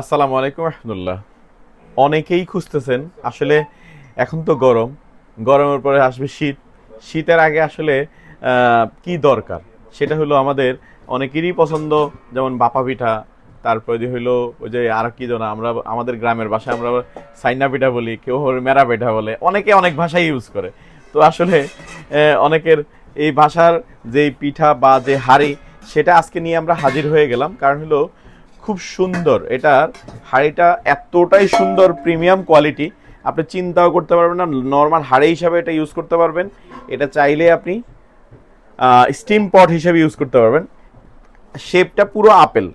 আসসালামু আলাইকুম রহমতুল্লাহ। অনেকেই খুঁজতেছেন আসলে। এখন তো গরম, গরমের পরে আসবে শীত, শীতের আগে আসলে কি দরকার সেটা হলো আমাদের অনেকেরই পছন্দ। যেমন বাপা পিঠা, তারপরে যে হইলো ওই যে আর কি যেন আমরা আমাদের গ্রামের ভাষায় আমরা সাইনা পিঠা বলি, কেউ মেরা পিঠা বলে, অনেকে অনেক ভাষাই ইউজ করে। তো আসলে অনেকের এই ভাষার যে পিঠা বা যে হাঁড়ি, সেটা আজকে নিয়ে আমরা হাজির হয়ে গেলাম। কারণ হলো খুব সুন্দর, এটার হাঁড়িটা এতটাই সুন্দর, প্রিমিয়াম কোয়ালিটি, আপনি চিন্তাও করতে পারবেন না। নর্মাল হাঁড়ি হিসাবে এটা ইউজ করতে পারবেন, এটা চাইলে আপনি স্টিম পট হিসেবে ইউজ করতে পারবেন। শেপটা পুরো আপেল,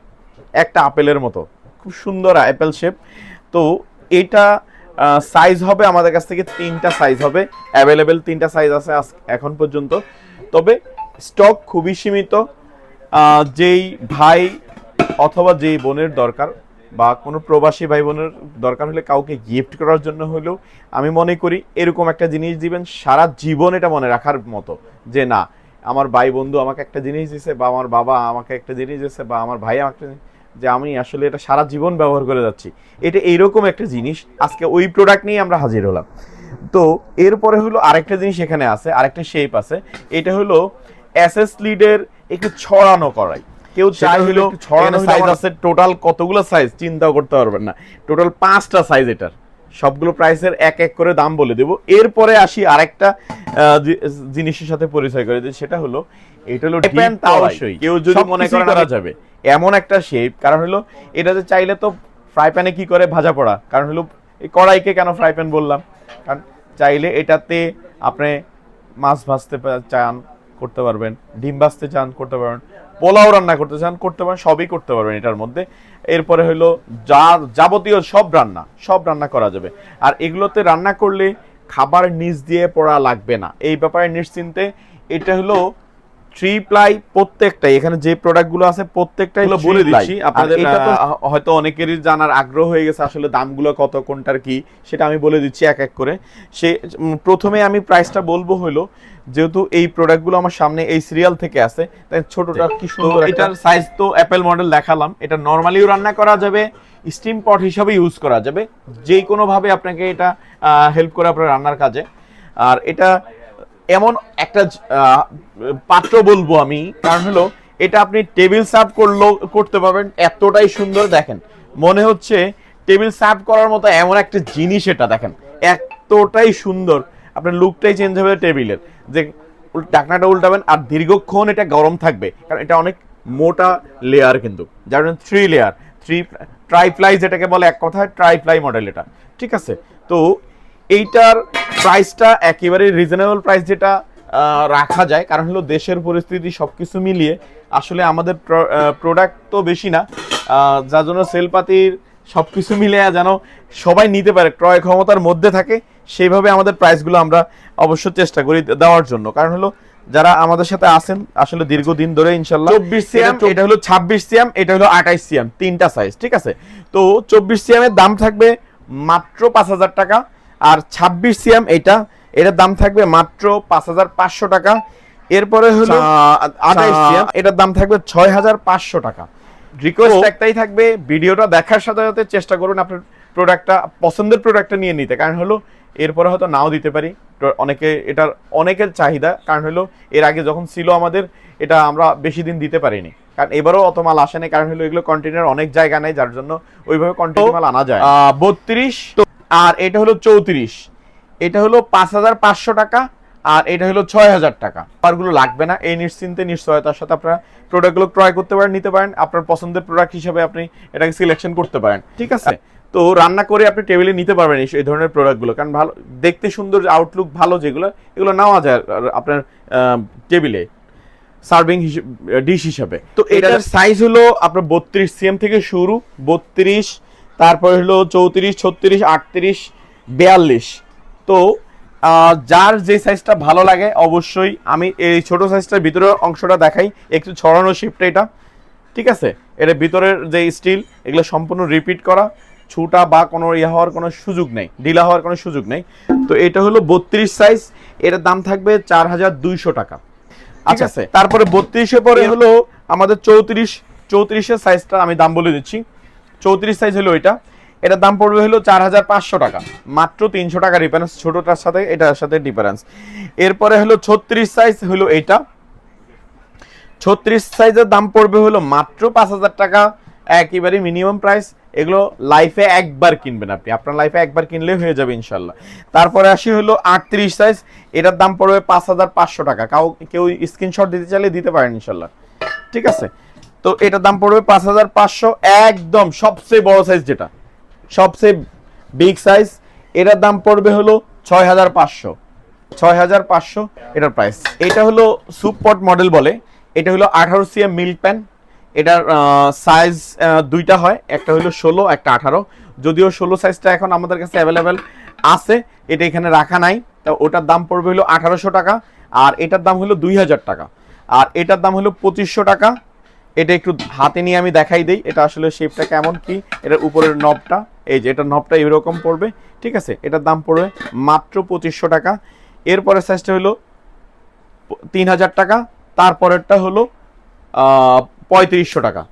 একটা আপেলের মতো, খুব সুন্দর অ্যাপেল শেপ। তো এটা সাইজ হবে আমাদের কাছ থেকে তিনটা সাইজ হবে অ্যাভেলেবেল, তিনটা সাইজ আছে এখন পর্যন্ত। তবে স্টক খুবই সীমিত। যেই ভাই অথবা যেই বোনের দরকার বা কোনো প্রবাসী ভাই বোনের দরকার হলে, কাউকে গিফট করার জন্য হলেও, আমি মনে করি এরকম একটা জিনিস দিবেন সারা জীবন এটা মনে রাখার মতো, যে না আমার ভাই বন্ধু আমাকে একটা জিনিস দিছে, বা আমার বাবা আমাকে একটা জিনিস দিছে, বা আমার ভাই আমাকে, যে আমি আসলে এটা সারা জীবন ব্যবহার করে যাচ্ছি। এটা এইরকম একটা জিনিস। আজকে ওই প্রোডাক্ট নিয়ে আমরা হাজির হলাম। তো এরপরে হলো আরেকটা জিনিস এখানে আছে, আরেকটা শেপ আছে। এটা হলো এসএস লিডের একটু ছড়ানো করাই। কেউ চাই হলো ছড়ানো সাইজ আছে, টোটাল কতগুলো সাইজ চিন্তাও করতে পারবেন না। টোটাল 5টা সাইজ এটার, সবগুলো প্রাইসের এক এক করে দাম বলে দেব। এরপরে আসি আরেকটা জিনিসের সাথে পরিচয় করে দিই, সেটা হলো এটা হলো ডিপ অবশ্যই কেউ যদি মনে করা যাবে এমন একটা শেপ। কারণ হলো এটাতে চাইলে তো ফ্রাই প্যানে কি করে ভাজা পড়া, কারণ হলো এই কড়াইকে কেন ফ্রাই প্যান বললাম, কারণ চাইলে এটাতে আপনি মাছ ভাজতে চান করতে পারবেন, ডিম ভাজতে চান করতে পারবেন, পোলাও রান্না করতে চান করতে পারেন, সবই করতে পারবেন এটার মধ্যে। এরপরে হলো যাবতীয় সব রান্না করা যাবে। আর এগুলোতে রান্না করলে খাবার নিচ দিয়ে পড়া লাগবে না, এই ব্যাপারে নিশ্চিন্তে। এটা হলো 3 প্লাই প্রত্যেকটাই, এখানে যে প্রোডাক্টগুলো আছে প্রত্যেকটাই বলে দিচ্ছি আপনাদের। এটা তো হয়তো অনেকেরই জানার আগ্রহ হয়ে গেছে আসলে দামগুলো কত, কোনটার কি, সেটা আমি বলে দিচ্ছি এক এক করে। সে প্রথমে আমি প্রাইসটা বলবো হলো, যেহেতু এই প্রোডাক্টগুলো আমার সামনে এই সিরিয়াল থেকে আছে, তাই ছোটটা কি সুন্দর। এটার সাইজ তো অ্যাপেল মডেল দেখালাম। এটা নরমালিও রান্না করা যাবে, স্টিম পট হিসাবে ইউজ করা যাবে, যে কোনো ভাবে আপনাকে এটা হেল্প করে আপনার রান্নার কাজে। আর এটা এমন একটা পাত্র বলবো আমি, কারণ হলো এটা আপনি টেবিল সার্ভ করতে পারবেন। এতটাই সুন্দর, দেখেন মনে হচ্ছে টেবিল সার্ভ করার মতো এমন একটা জিনিস। এটা দেখেন এতটাই সুন্দর, আপনার লুকটাই চেঞ্জ হবে টেবিলের। যে ঢাকনাটা উল্টাবেন আর দীর্ঘক্ষণ এটা গরম থাকবে, কারণ এটা অনেক মোটা লেয়ার, কিন্তু যার জন্য 3 লেয়ার, ট্রাইপ্লাই যেটাকে বলে, এক কথায় ট্রাইপ্লাই মডেল এটা। ঠিক আছে, তো এইটার প্রাইসটা একেবারে রিজনেবল প্রাইস যেটা রাখা যায়, কারণ হলো দেশের পরিস্থিতি সবকিছু মিলিয়ে আসলে আমাদের প্রোডাক্ট তো বেশি না, যার জন্য সেলপাতির সবকিছু মিলিয়ে যেন সবাই নিতে পারে, ক্রয় ক্ষমতার মধ্যে থাকে, সেইভাবে আমাদের প্রাইসগুলো আমরা অবশ্য চেষ্টা করি দেওয়ার জন্য। কারণ হলো যারা আমাদের সাথে আছেন আসলে দীর্ঘদিন ধরে, ইনশাল্লাহ 24 সিএম, এটা হলো 26 সিএম, এটা হলো 28 সিএম, তিনটা সাইজ। ঠিক আছে, তো 24 সিএম এর দাম থাকবে মাত্র 5,000 টাকা, আর 26 সিএম এটার দাম থাকবে মাত্র 5,500 টাকা। এরপরে হলো 28 সিএম, এটার দাম থাকবে 6,500 টাকা। রিকোয়েস্ট একটাই থাকবে, ভিডিওটা দেখার সাথে সাথে চেষ্টা করুন আপনার প্রোডাক্টটা, পছন্দের প্রোডাক্টটা নিয়ে নিতে। কারণ হলো এরপরে হয়তো নাও দিতে পারি, অনেকের চাহিদা। কারণ হলো এর আগে যখন ছিল আমাদের, এটা আমরা বেশি দিন দিতে পারিনি, কারণ এবারও অত মাল আসে না। কারণ হলো এগুলো কন্টেনার অনেক জায়গা নেই, যার জন্য ওইভাবে কন্টেনার মাল আনা যায়। 32, আর এটা হলো 34, এটা হলো 5,500 টাকা, আর এটা হলো 6,000 টাকা। পারগুলো লাগবে না, এই নিশ্চিন্তে নিশ্চয়তার সাথে আপনারা প্রোডাক্টগুলো ক্রয় করতে পারেন, নিতে পারেন। আপনার পছন্দের প্রোডাক্ট হিসেবে আপনি এটাকে সিলেকশন করতে পারেন। ঠিক আছে, তো রান্না করে আপনি টেবিলে নিতে পারবেন এই ধরনের প্রোডাক্টগুলো, কারণ ভালো দেখতে সুন্দর, আউটলুক ভালো, যেগুলো এগুলো নেওয়া যায় আপনার টেবিলে সার্ভিং ডিশ হিসাবে। তো এটার সাইজ হলো আপনার 32 সিএম থেকে শুরু, 32, তারপর হলো 34, 36, 38, 42। তো যার যে সাইজটা ভালো লাগে, অবশ্যই আমি এই ছোট সাইজটার ভিতরের অংশটা দেখাই, একটু ছড়ানো শিপটা এটা। ঠিক আছে, এর ভিতরের যে স্টিল, এগুলো সম্পূর্ণ রিপিট করা, ছুটা বা কোনো হওয়ার কোনো সুযোগ নেই, ঢিলা হওয়ার কোনো সুযোগ নেই। তো এটা হলো 32 সাইজ, এটার দাম থাকবে 4,200 টাকা। আচ্ছা, তারপরে 32-এর পরে হলো আমাদের 34 এর সাইজটা আমি দাম বলে দিচ্ছি। 34 সাইজ হলো এটা, এটার দাম পড়বে হলো 4500 টাকা, মাত্র 300 টাকা ডিফারেন্স ছোটটার সাথে এটার সাথে ডিফারেন্স। এরপরে হলো 36 সাইজ হলো এটা, 36 সাইজের দাম পড়বে হলো মাত্র 5000 টাকা, একেবারে মিনিমাম প্রাইস। এগুলো লাইফে একবার কিনবেন আপনি, আপনার লাইফে একবার কিনলে হয়ে যাবে ইনশাল্লাহ। তারপরে আসি হলো 38 সাইজ, এটার দাম পড়বে 5500 টাকা, কেউ স্ক্রিনশট দিতে চাইলে দিতে পারেন ইনশাল্লাহ, ঠিক আছে। তো এটার দাম পড়বে 5500, একদম সবচেয়ে বড় সাইজ যেটা, সবচেয়ে বিগ সাইজ, এটার দাম পড়বে হলো 6500 এটার প্রাইস। এটা হলো সুপপট মডেল বলে, এটা হলো 18 সিএম মিল্ক প্যান, এটার সাইজ দুইটা হয়, একটা হলো 16, একটা 18, যদিও 16 সাইজটা এখন আমাদের কাছে অ্যাভেলেবেল আছে, এটা এখানে রাখা নাই, তো ওটার দাম পড়বে হলো 1800 টাকা, আর এটার দাম হলো 2000 টাকা, আর এটার দাম হলো 2500 টাকা। এটা একটু হাতে নিয়ে আমি দেখাই দেই এটা আসলে শেপটা কেমন কি, এটার উপরের নবটা, এই যে এটার নবটা এরকম পড়বে, ঠিক আছে, এটার দাম পড়বে মাত্র 2500 টাকা। এরপরের সাইজটা হলো 3000 টাকা, তারপরেরটা হলো 3500 টাকা।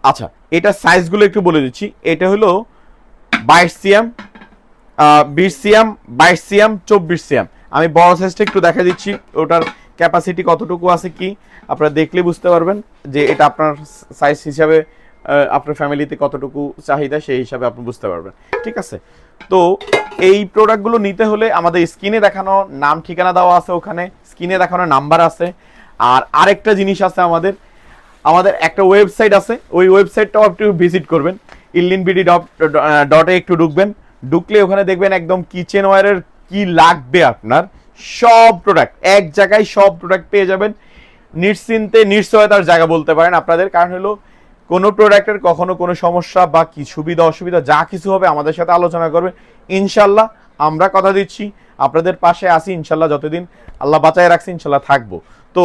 আচ্ছা, এটা সাইজগুলো একটু বলে দিচ্ছি, এটা হলো 22 সিএম, 20 সিএম, 22 সিএম, 24 সিএম। আমি বড় সাইজটা একটু দেখা দিচ্ছি, ওটার ক্যাপাসিটি কতটুকু আছে কি আপনারা দেখলে বুঝতে পারবেন যে এটা আপনার সাইজ হিসাবে আপনার ফ্যামিলিতে কতটুকু চাহিদা সেই হিসাবে আপনি বুঝতে পারবেন, ঠিক আছে। তো এই প্রোডাক্টগুলো নিতে হলে আমাদের স্ক্রিনে দেখানো নাম ঠিকানা দেওয়া আছে, ওখানে স্ক্রিনে দেখানো নাম্বার আছে। আর আরেকটা জিনিস আছে, আমাদের একটা ওয়েবসাইট আছে, ওই ওয়েবসাইটটাও একটু ভিজিট করবেন, illinbd.e একটু ঢুকলে ওখানে দেখবেন একদম কিচেন ওয়্যারের কি লাগবে আপনার সব প্রোডাক্ট এক জায়গায়, সব প্রোডাক্ট পেয়ে যাবেন নিশ্চিন্তে, নিশ্চয়তার জায়গা বলতে পারেন আপনাদের। কারণ হলো কোনো প্রোডাক্টের কখনো কোনো সমস্যা বা কি সুবিধা অসুবিধা যা কিছু হবে আমাদের সাথে আলোচনা করবে ইনশাল্লাহ। আমরা কথা দিচ্ছি আপনাদের পাশে আসি ইনশাল্লাহ, যতদিন আল্লাহ বাঁচায় রাখছি ইনশাল্লাহ থাকবো। তো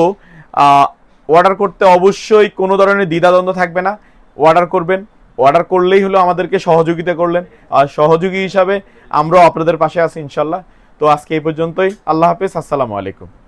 অর্ডার করতে অবশ্যই কোনো ধরনের দ্বিধাদ্বন্দ্ব থাকবে না, অর্ডার করবেন, অর্ডার করলেই হলো আমাদেরকে সহযোগিতা করলেন, আর সহযোগী হিসাবে আমরাও আপনাদের পাশে আছি ইনশাল্লাহ। তো আজকে এই পর্যন্তই, আল্লাহ হাফেজ, আসসালামু আলাইকুম।